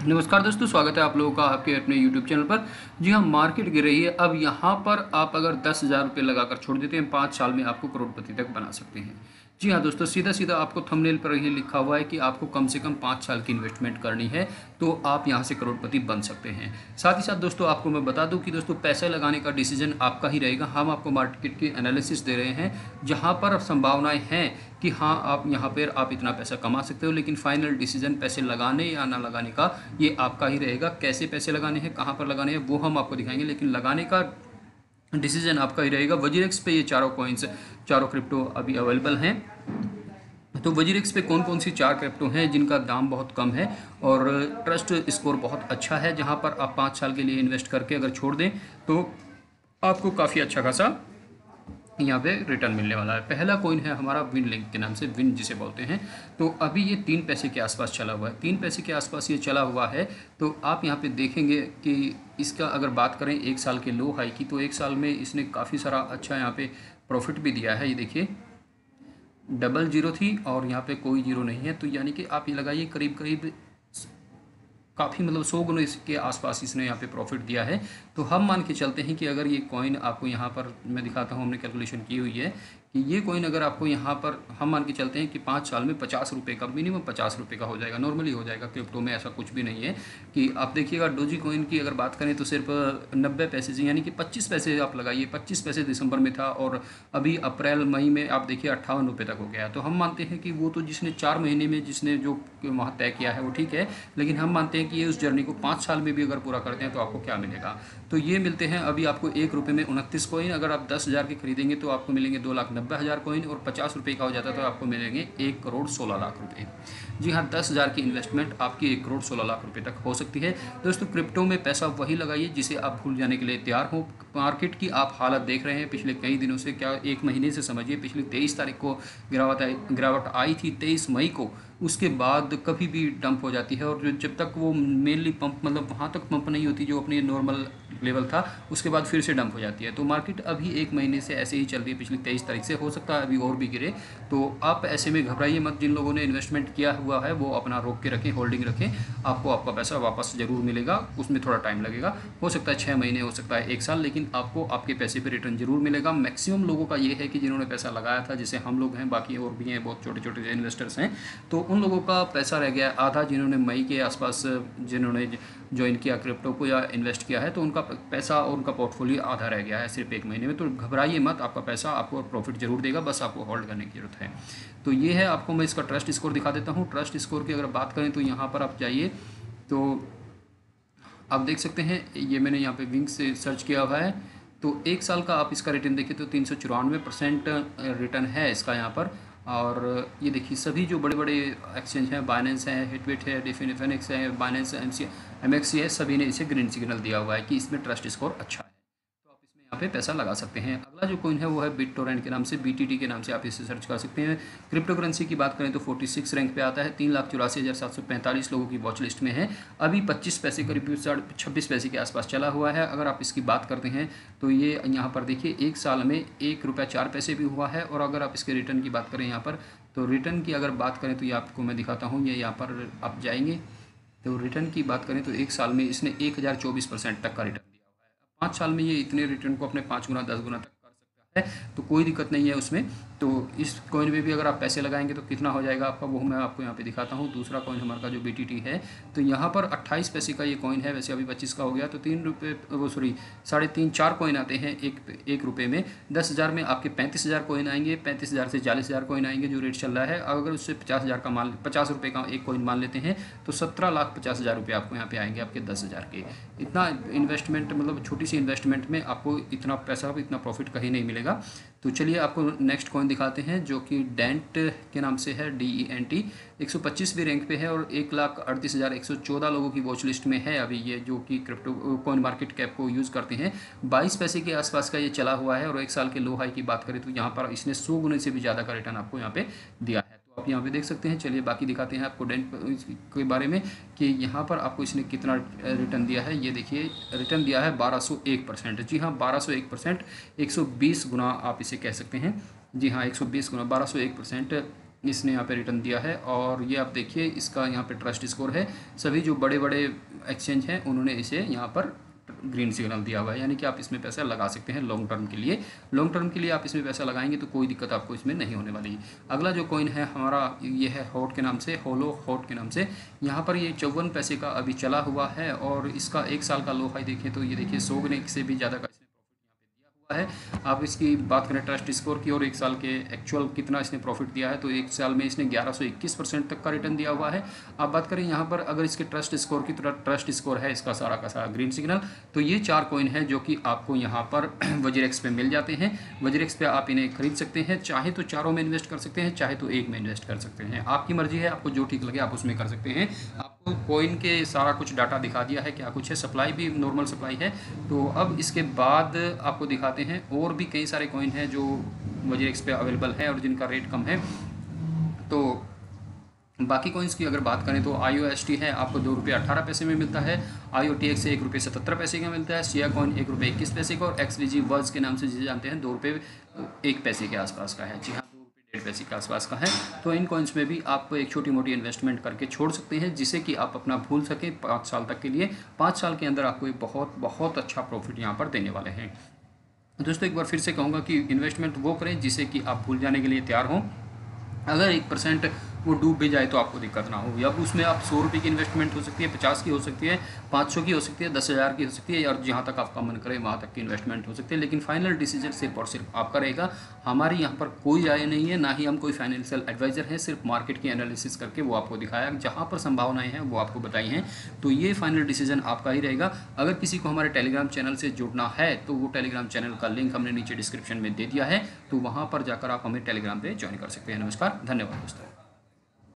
नमस्कार दोस्तों, स्वागत है आप लोगों का आपके अपने YouTube चैनल पर। जी हाँ, मार्केट गिर रही है। अब यहाँ पर आप अगर 10,000 रुपये लगाकर छोड़ देते हैं, 5 साल में आपको करोड़पति तक बना सकते हैं। जी हाँ दोस्तों, सीधा सीधा आपको थंबनेल पर ही लिखा हुआ है कि आपको कम से कम 5 साल की इन्वेस्टमेंट करनी है, तो आप यहाँ से करोड़पति बन सकते हैं। साथ ही साथ दोस्तों आपको मैं बता दूँ कि दोस्तों पैसा लगाने का डिसीजन आपका ही रहेगा। हम आपको मार्केट की एनालिसिस दे रहे हैं, जहाँ पर संभावनाएँ हैं कि हाँ आप यहाँ पर आप इतना पैसा कमा सकते हो, लेकिन फाइनल डिसीजन पैसे लगाने या ना लगाने का ये आपका ही रहेगा। कैसे पैसे लगाने हैं, कहाँ पर लगाने हैं, वो हम आपको दिखाएंगे, लेकिन लगाने का डिसीजन आपका ही रहेगा। वजीरेक्स पे ये चारों कॉइन्स, चारों क्रिप्टो अभी अवेलेबल हैं। तो वजीरेक्स पे कौन कौन सी 4 क्रिप्टो हैं जिनका दाम बहुत कम है और ट्रस्ट स्कोर बहुत अच्छा है, जहां पर आप 5 साल के लिए इन्वेस्ट करके अगर छोड़ दें तो आपको काफ़ी अच्छा खासा यहाँ पे रिटर्न मिलने वाला है। पहला कॉइन है हमारा विन लिंक के नाम से, विन जिसे बोलते हैं। तो अभी ये 3 पैसे के आसपास चला हुआ है, 3 पैसे के आसपास ये चला हुआ है। तो आप यहाँ पे देखेंगे कि इसका अगर बात करें 1 साल के लो हाई की, तो 1 साल में इसने काफ़ी सारा अच्छा यहाँ पे प्रॉफिट भी दिया है। ये देखिए डबल जीरो थी और यहाँ पे कोई जीरो नहीं है, तो यानी कि आप ये लगाइए करीब करीब काफ़ी मतलब 100 गुना इसके आसपास इसने यहाँ पे प्रॉफिट दिया है। तो हम मान के चलते हैं कि अगर ये कॉइन आपको यहाँ पर मैं दिखाता हूँ, हमने कैलकुलेशन की हुई है कि ये कॉइन अगर आपको यहाँ पर हम मान के चलते हैं कि 5 साल में 50 रुपये का, मिनिमम 50 रुपये का हो जाएगा, नॉर्मली हो जाएगा। क्रिप्टो में ऐसा कुछ भी नहीं है कि आप देखिएगा डोजी कॉइन की अगर बात करें तो सिर्फ 90 पैसे से, यानी कि 25 पैसे आप लगाइए। 25 पैसे दिसंबर में था और अभी अप्रैल मई में आप देखिए 58 रुपये तक हो गया। तो हम मानते हैं कि वो तो जिसने 4 महीने में जिसने जो वहाँ तय किया है वो ठीक है, लेकिन हम मानते हैं कि ये उस जर्नी को 5 साल में भी अगर पूरा करते हैं तो आपको क्या मिलेगा। तो ये मिलते हैं अभी आपको 1 रुपये में 29 कॉइन। अगर आप 10,000 के खरीदेंगे तो आपको मिलेंगे 2,90,000 कॉइन, और 50 रुपये का हो जाता है तो आपको मिलेंगे 1,16,00,000 रुपये। जी हाँ, 10,000 की इन्वेस्टमेंट आपकी 1,16,00,000 रुपये तक हो सकती है। दोस्तों क्रिप्टो में पैसा वही लगाइए जिसे आप भूल जाने के लिए तैयार हो। मार्केट की आप हालत देख रहे हैं पिछले कई दिनों से, क्या 1 महीने से समझिए। पिछली 23 तारीख को गिरावट आई थी, 23 मई को। उसके बाद कभी भी डंप हो जाती है, और जब तक वो मेनली पंप मतलब वहाँ तक पंप नहीं होती जो अपने नॉर्मल लेवल था, उसके बाद फिर से डंप हो जाती है। तो मार्केट अभी 1 महीने से ऐसे ही चल रही है, पिछली 23 तारीख से। हो सकता है अभी और भी गिरे, तो आप ऐसे में घबराइए मत। जिन लोगों ने इन्वेस्टमेंट किया हुआ है वो अपना रोक के रखें, होल्डिंग रखें। आपको आपका पैसा वापस ज़रूर मिलेगा, उसमें थोड़ा टाइम लगेगा, हो सकता है 6 महीने, हो सकता है 1 साल, लेकिन आपको आपके पैसे पर रिटर्न जरूर मिलेगा। मैक्सिमम लोगों का ये है कि जिन्होंने पैसा लगाया था, जैसे हम लोग हैं, बाकी और भी हैं, बहुत छोटे छोटे इन्वेस्टर्स हैं, तो उन लोगों का पैसा रह गया आधा। जिन्होंने मई के आसपास जिन्होंने ज्वाइन किया क्रिप्टो को या इन्वेस्ट किया है, तो उनका पैसा और उनका पोर्टफोलियो आधा रह गया है सिर्फ 1 महीने में। तो घबराइए मत, आपका पैसा आपको प्रॉफिट जरूर देगा, बस आपको होल्ड करने की जरूरत है। तो ये है, आपको मैं इसका ट्रस्ट स्कोर दिखा देता हूँ। ट्रस्ट स्कोर की अगर बात करें तो यहाँ पर आप जाइए तो आप देख सकते हैं, ये मैंने यहाँ पे विंग से सर्च किया हुआ है। तो 1 साल का आप इसका रिटर्न देखिए तो 394% रिटर्न है इसका यहाँ पर। और ये देखिए सभी जो बड़े बड़े एक्सचेंज हैं, बाइनेंस है, हिटबिट है, डिफिनिक्स है, बाइनेंस एमएक्सी है, सभी ने इसे ग्रीन सिग्नल दिया हुआ है कि इसमें ट्रस्ट स्कोर अच्छा है, तो आप इसमें यहाँ पे पैसा लगा सकते हैं। अगला जो कॉइन है वो है बिटटोरेंट के नाम से, बीटीटी के नाम से आप इसे सर्च कर सकते हैं। क्रिप्टो करेंसी की बात करें तो 46 रैंक पे आता है, 3,84,745 लोगों की वॉच लिस्ट में है। अभी 25 पैसे करीब 26 पैसे के आसपास चला हुआ है। अगर आप इसकी बात करते हैं तो ये यहाँ पर देखिए 1 साल में 1 रुपया 4 पैसे भी हुआ है। और अगर आप इसके रिटर्न की बात करें यहाँ पर, तो रिटर्न की अगर बात करें तो ये आपको मैं दिखाता हूँ। ये यहाँ पर आप जाएंगे तो रिटर्न की बात करें तो 1 साल में इसने 1,024% तक का रिटर्न दिया हुआ है। 5 साल में ये इतने रिटर्न को अपने 5 गुना 10 गुना तक कर सकता है, तो कोई दिक्कत नहीं है उसमें। तो इस कॉइन में भी अगर आप पैसे लगाएंगे तो कितना हो जाएगा आपका, वो मैं आपको यहाँ पे दिखाता हूँ। दूसरा कॉइन हमारा का जो बीटीटी है, तो यहाँ पर 28 पैसे का ये कॉइन है, वैसे अभी 25 का हो गया। तो 3 रुपये वो सॉरी 3.5 4 कॉइन आते हैं एक रुपये में। 10,000 में आपके 35,000 कॉइन आएंगे, 35,000 से 40,000 कॉइन आएंगे जो रेट चल रहा है। अगर उससे 50,000 का मान 50 रुपये का एक कॉइन मान लेते हैं तो 17,50,000 रुपये आपको यहाँ पे आएंगे आपके 10,000 के। इतना इन्वेस्टमेंट मतलब छोटी सी इन्वेस्टमेंट में आपको इतना पैसा, इतना प्रॉफिट कहीं नहीं मिलेगा। तो चलिए आपको नेक्स्ट कॉइन दिखाते हैं जो कि डेंट के नाम से है, DENT। 125 भी रैंक पे है और 1,38,114 लोगों की वॉच लिस्ट में है अभी ये, जो कि क्रिप्टो कॉइन मार्केट कैप को यूज़ करते हैं। 22 पैसे के आसपास का ये चला हुआ है। और 1 साल के लो हाई की बात करें तो यहाँ पर इसने 100 गुने से भी ज़्यादा का रिटर्न आपको यहाँ पे दिया है। तो आप यहाँ पे देख सकते हैं। चलिए बाकी दिखाते हैं आपको डेंट के बारे में कि यहाँ पर आपको इसने कितना रिटर्न दिया है। ये देखिए रिटर्न दिया है 1201%। जी हाँ, 1201%, 120 गुना आप इसे कह सकते हैं। जी हाँ, 120 गुना 1201% इसने यहाँ पे रिटर्न दिया है। और ये आप देखिए इसका यहाँ पे ट्रस्ट स्कोर है, सभी जो बड़े बड़े एक्सचेंज हैं उन्होंने इसे यहाँ पर ग्रीन सिग्नल दिया हुआ है, यानी कि आप इसमें पैसा लगा सकते हैं लॉन्ग टर्म के लिए। लॉन्ग टर्म के लिए आप इसमें पैसा लगाएंगे तो कोई दिक्कत आपको इसमें नहीं होने वाली। अगला जो कॉइन है हमारा ये है हॉट के नाम से, होलो हॉट के नाम से। यहाँ पर ये 54 पैसे का अभी चला हुआ है और इसका 1 साल का लो हाई देखें तो ये देखिए 100 गुने से भी ज़्यादा का है। आप इसकी बात करें ट्रस्ट स्कोर की और 1 साल के एक्चुअल कितना इसने प्रॉफिट दिया है तो 1 साल में इसने 1121% तक का रिटर्न दिया हुआ है। आप बात करें यहाँ पर अगर इसके ट्रस्ट स्कोर की, तो ट्रस्ट स्कोर है इसका सारा का सारा ग्रीन सिग्नल। तो ये 4 कॉइन है जो कि आपको यहाँ पर वज्रेक्स पे मिल जाते हैं। वज्रेक्स पे आप इन्हें खरीद सकते हैं, चाहे तो चारों में इन्वेस्ट कर सकते हैं, चाहे तो एक में इन्वेस्ट कर सकते हैं, आपकी मर्जी है, आपको जो ठीक लगे आप उसमें कर सकते हैं। आपको कॉइन के सारा कुछ डाटा दिखा दिया है, क्या कुछ है, सप्लाई भी नॉर्मल सप्लाई है। तो अब इसके बाद आपको दिखाते हैं और भी कई सारे कॉइन हैं जो वज्रेक्स पे अवेलेबल है और जिनका रेट कम है। तो बाकी कॉइन्स की अगर बात करें तो IOST है आपको ₹2.18 में मिलता है, IOTX से ₹1.77 का मिलता है, सिया कॉइन ₹1.21 का और XVG वर्ज के नाम से जिसे जानते हैं ₹2.01 के आसपास का है। जी हाँ, ₹2.01 के आसपास का है। तो इन कॉइन्स में भी आप एक छोटी मोटी इन्वेस्टमेंट करके छोड़ सकते हैं जिससे कि आप अपना भूल सकें 5 साल तक के लिए। 5 साल के अंदर आपको एक बहुत बहुत अच्छा प्रॉफिट यहाँ पर देने वाले हैं। दोस्तों एक बार फिर से कहूँगा कि इन्वेस्टमेंट वो करें जिससे कि आप भूल जाने के लिए तैयार हों। अगर 1% वो डूब भी जाए तो आपको दिक्कत ना हो, या उसमें आप 100 रुपये की इन्वेस्टमेंट हो सकती है, 50 की हो सकती है, 500 की हो सकती है, 10,000 की हो सकती है, और जहाँ तक आपका मन करे वहाँ तक की इन्वेस्टमेंट हो सकती है। लेकिन फाइनल डिसीजन सिर्फ और सिर्फ आपका रहेगा। हमारी यहाँ पर कोई राय नहीं है, ना ही हम कोई फाइनेंशियल एडवाइज़र हैं, सिर्फ मार्केट की एनालिसिस करके वो आपको दिखाया, जहाँ पर संभावनाएँ हैं वो आपको बताई हैं। तो ये फाइनल डिसीजन आपका ही रहेगा। अगर किसी को हमारे टेलीग्राम चैनल से जुड़ना है तो वो टेलीग्राम चैनल का लिंक हमने नीचे डिस्क्रिप्शन में दे दिया है, तो वहाँ पर जाकर आप हमें टेलीग्राम पर ज्वाइन कर सकते हैं। नमस्कार, धन्यवाद दोस्तों।